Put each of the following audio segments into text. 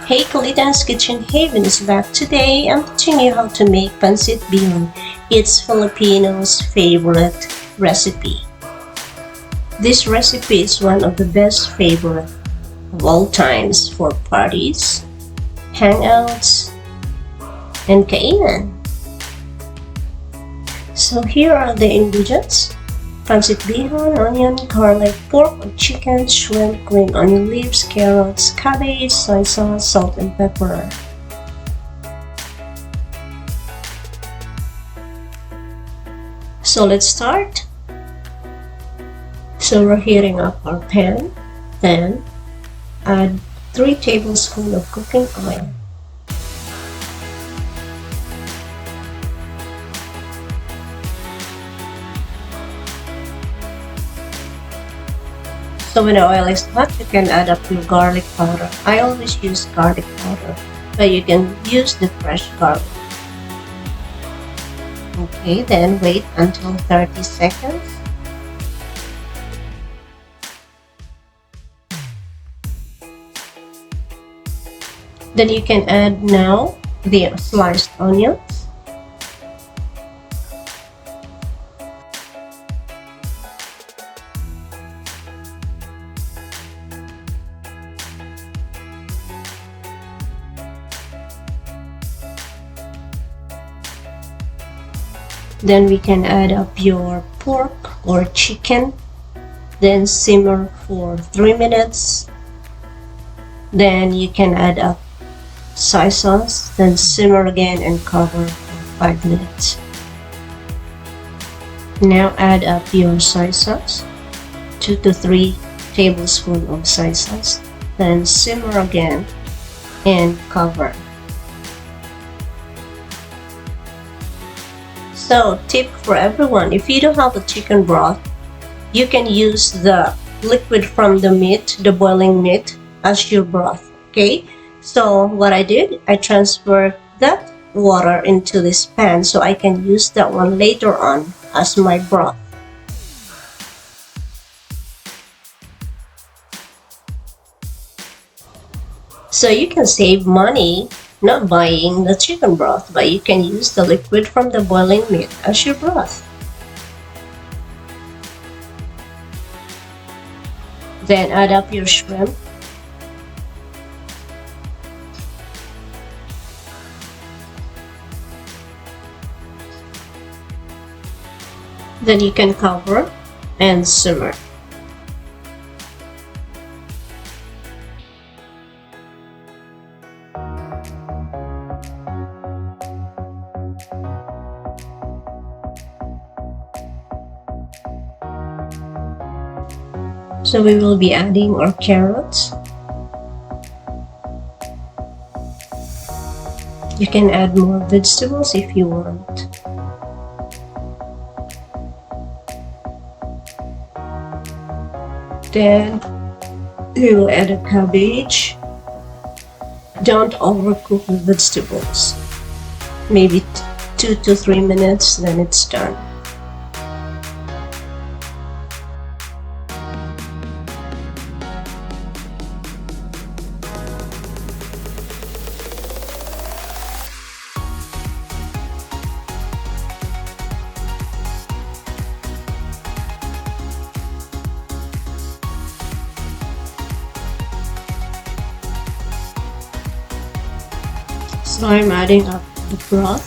Hey Kalita's Kitchen Haven is back today. I'm teaching you how to make Pancit Bihon. It's Filipinos' favorite recipe. This recipe is one of the best favorite of all times for parties, hangouts, and kainan. So here are the ingredients. Pancit bihon, onion, garlic, pork or chicken, shrimp, green onion leaves, carrots, cabbage, soy sauce, salt, and pepper. So let's start. So we're heating up our pan. Then add 3 tablespoons of cooking oil. So when the oil is hot, you can add up your garlic powder. I always use garlic powder, but you can use the fresh garlic. Okay, then wait until 30 seconds. Then you can add now the sliced onions. Then we can add up your pork or chicken. Then simmer for 3 minutes. Then you can add up soy sauce. Then simmer again and cover for 5 minutes. Now add up your soy sauce. 2 to 3 tablespoons of soy sauce. Then simmer again and cover. So, tip for everyone, if you don't have a chicken broth, you can use the liquid from the meat, the boiling meat, as your broth, okay? So, what I did, I transferred that water into this pan so I can use that one later on as my broth. So, you can save money not buying the chicken broth, but you can use the liquid from the boiling meat as your broth. Then add up your shrimp. Then you can cover and simmer. So we will be adding our carrots. You can add more vegetables if you want. Then we will add a cabbage. Don't overcook the vegetables. Maybe 2 to 3 minutes, then it's done. So I'm adding up the broth,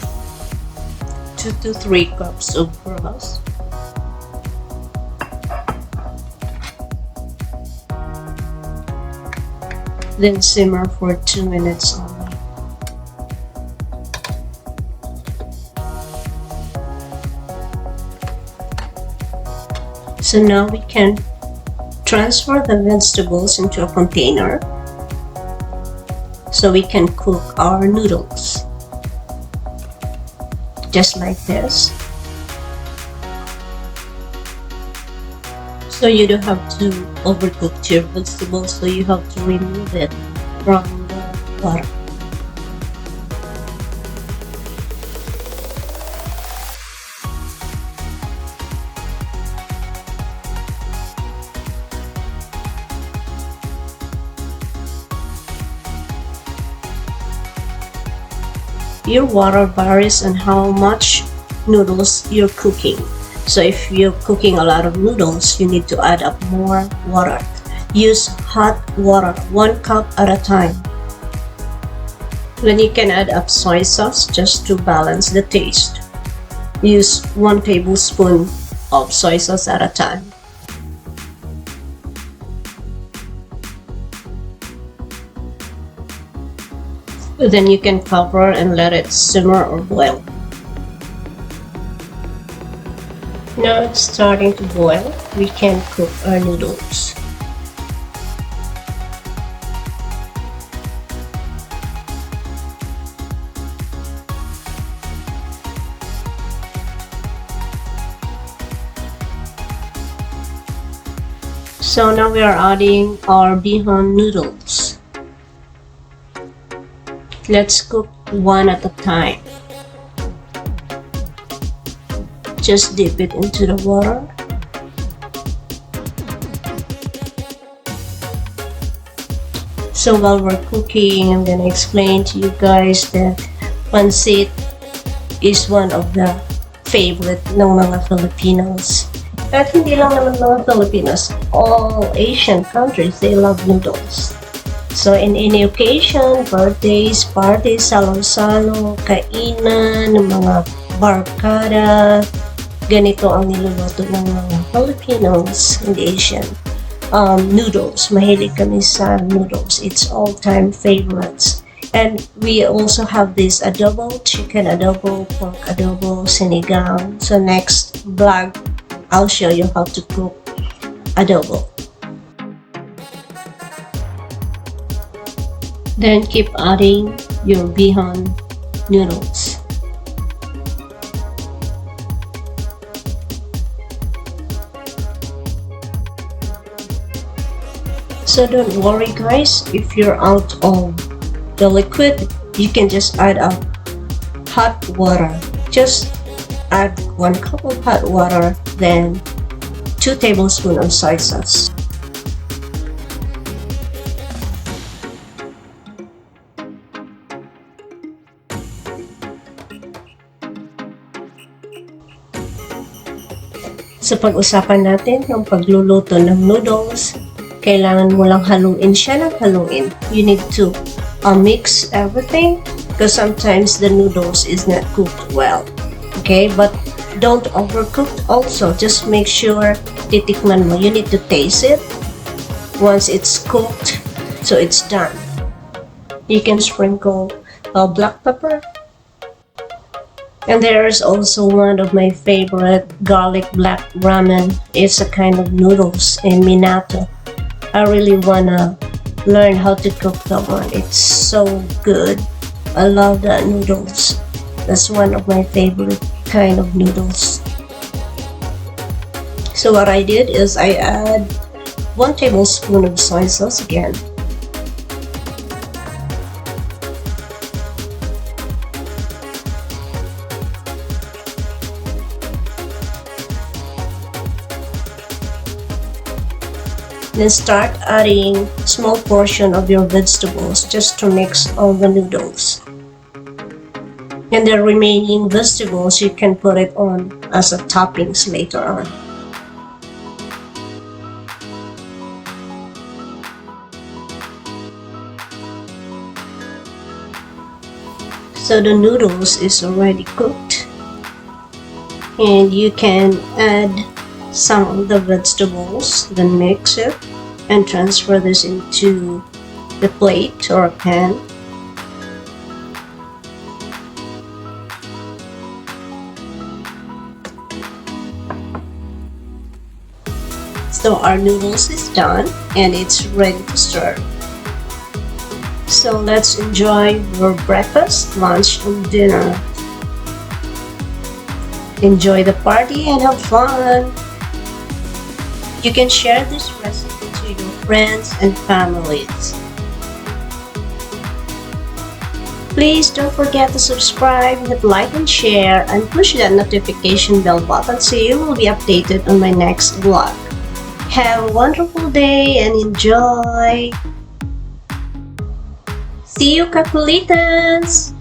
2 to 3 cups of broth. Then simmer for 2 minutes only. So now we can transfer the vegetables into a container so we can cook our noodles just like this. So you don't have to overcook your vegetables, so you have to remove it from the water. Your water varies on how much noodles you're cooking. So if you're cooking a lot of noodles, you need to add up more water. Use hot water, 1 cup at a time. Then you can add up soy sauce just to balance the taste. Use 1 tablespoon of soy sauce at a time. Then you can cover and let it simmer or boil. Now it's starting to boil. We can cook our noodles. So now we are adding our Bihon noodles. Let's cook one at a time. Just dip it into the water. So while we're cooking, I'm gonna explain to you guys that pancit is one of the favorite ng mga Filipinos. At hindi lang naman mga Filipinos, all Asian countries, they love noodles. So in any occasion, birthdays, parties, salo-salo, kainan, mga barkada, ganito ang niluluto ng mga Filipinos and Asian. Noodles, mahilig kami sa noodles. It's all-time favorites. And we also have this adobo, chicken adobo, pork adobo, sinigang. So next vlog, I'll show you how to cook adobo. Then keep adding your Bihon noodles. So don't worry guys, if you're out of the liquid, you can just add up hot water. Just add 1 cup of hot water, then 2 tablespoons of soy sauce. So pag-usapan natin yung pagluluto ng noodles, kailangan mo lang haluin siya ng haluin. You need to mix everything because sometimes the noodles is not cooked well. Okay, but don't overcook also. Just make sure titikman mo. You need to taste it once it's cooked, so it's done. You can sprinkle black pepper. And there is also one of my favorite, garlic black ramen. It's a kind of noodles in Minato. I really wanna learn how to cook that one. It's so good. I love that noodles. That's one of my favorite kind of noodles. So what I did is I add 1 tablespoon of soy sauce again. Then start adding small portion of your vegetables just to mix all the noodles. And the remaining vegetables you can put it on as a toppings later on. So the noodles is already cooked, and you can add some of the vegetables, then mix it and transfer this into the plate or a pan. So our noodles is done and it's ready to serve. So let's enjoy your breakfast, lunch, and dinner. Enjoy the party and have fun. You can share this recipe to your friends and families. Please don't forget to subscribe, hit like and share, and push that notification bell button so you will be updated on my next vlog. Have a wonderful day and enjoy! See you, Kakulitas!